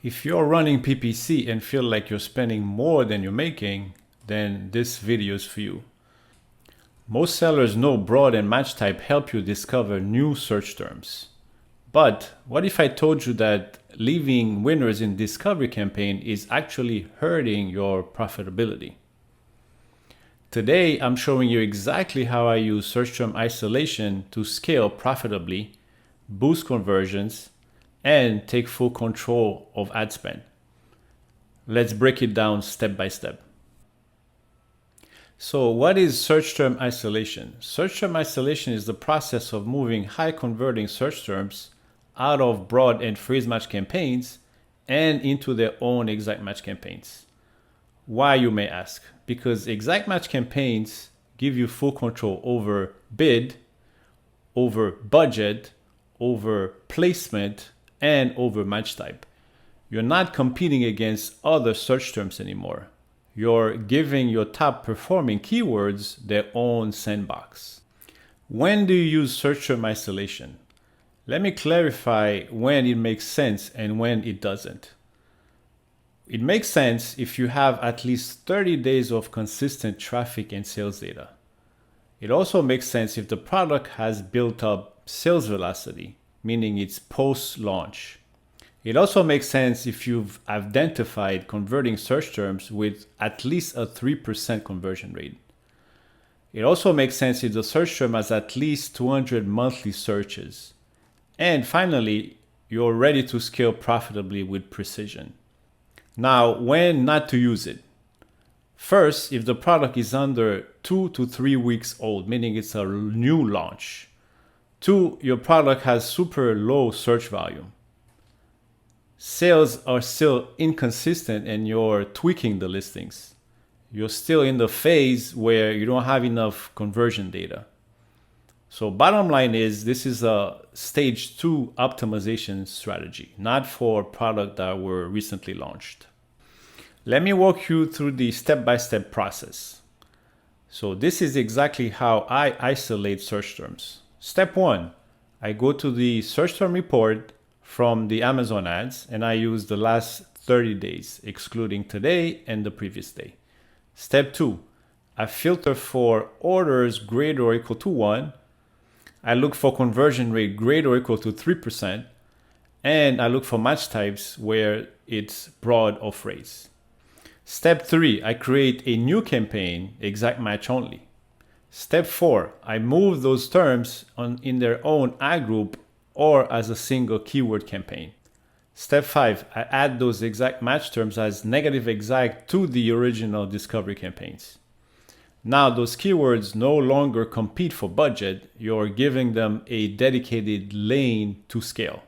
If you're running PPC and feel like you're spending more than you're making, then this video is for you. Most sellers know broad and match type help you discover new search terms. But what if I told you that leaving winners in discovery campaign is actually hurting your profitability? Today, I'm showing you exactly how I use search term isolation to scale profitably, boost conversions, and take full control of ad spend. Let's break it down step by step. So what is search term isolation? Search term isolation is the process of moving high converting search terms out of broad and phrase match campaigns and into their own exact match campaigns. Why, you may ask? Because exact match campaigns give you full control over bid, over budget, over placement, and over match type. You're not competing against other search terms anymore. You're giving your top performing keywords their own sandbox. When do you use search term isolation? Let me clarify when it makes sense and when it doesn't. It makes sense if you have at least 30 days of consistent traffic and sales data. It also makes sense if the product has built up sales velocity, meaning it's post-launch. It also makes sense if you've identified converting search terms with at least a 3% conversion rate. It also makes sense if the search term has at least 200 monthly searches. And finally, you're ready to scale profitably with precision. Now, when not to use it? First, if the product is under 2 to 3 weeks old, meaning it's a new launch. 2, your product has super low search volume. Sales are still inconsistent and you're tweaking the listings. You're still in the phase where you don't have enough conversion data. So bottom line is, this is a stage 2 optimization strategy, not for products that were recently launched. Let me walk you through the step-by-step process. So this is exactly how I isolate search terms. Step 1, I go to the search term report from the Amazon ads and I use the last 30 days, excluding today and the previous day. Step 2, I filter for orders greater or equal to 1. I look for conversion rate greater or equal to 3%, and I look for match types where it's broad or phrase. Step 3, I create a new campaign, exact match only. Step 4, I move those terms in their own ad group or as a single keyword campaign. Step 5, I add those exact match terms as negative exact to the original discovery campaigns. Now those keywords no longer compete for budget, you're giving them a dedicated lane to scale.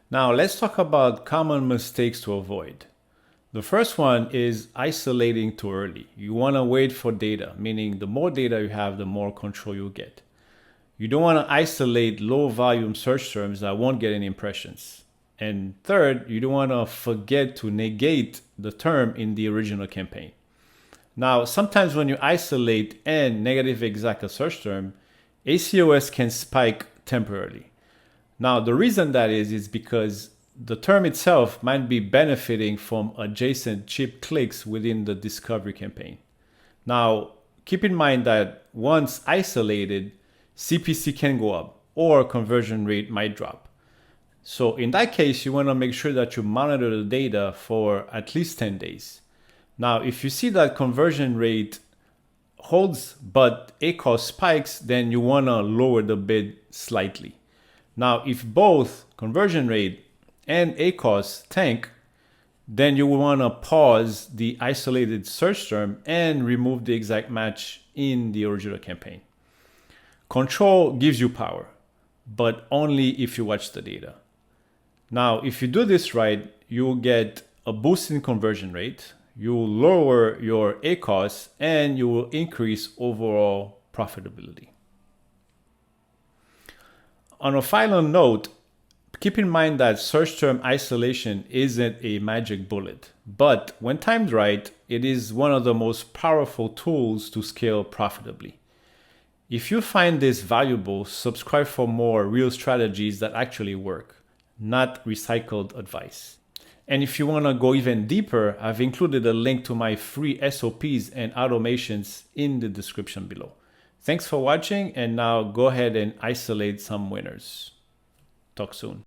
Now let's talk about common mistakes to avoid. The first one is isolating too early. You want to wait for data, meaning the more data you have, the more control you get. You don't want to isolate low volume search terms that won't get any impressions. And third, you don't want to forget to negate the term in the original campaign. Now, sometimes when you isolate and negative exact a search term, ACOS can spike temporarily. Now, the reason that is because the term itself might be benefiting from adjacent cheap clicks within the discovery campaign. Now, keep in mind that once isolated, CPC can go up or conversion rate might drop. So in that case, you want to make sure that you monitor the data for at least 10 days. Now, if you see that conversion rate holds but ACOS spikes, then you want to lower the bid slightly. Now, if both conversion rate and ACOS tank, then you will want to pause the isolated search term and remove the exact match in the original campaign. Control gives you power, but only if you watch the data. Now, if you do this right, you will get a boost in conversion rate, you will lower your ACOS, and you will increase overall profitability. On a final note, keep in mind that search term isolation isn't a magic bullet, but when timed right, it is one of the most powerful tools to scale profitably. If you find this valuable, subscribe for more real strategies that actually work, not recycled advice. And if you want to go even deeper, I've included a link to my free SOPs and automations in the description below. Thanks for watching, and now go ahead and isolate some winners. Talk soon.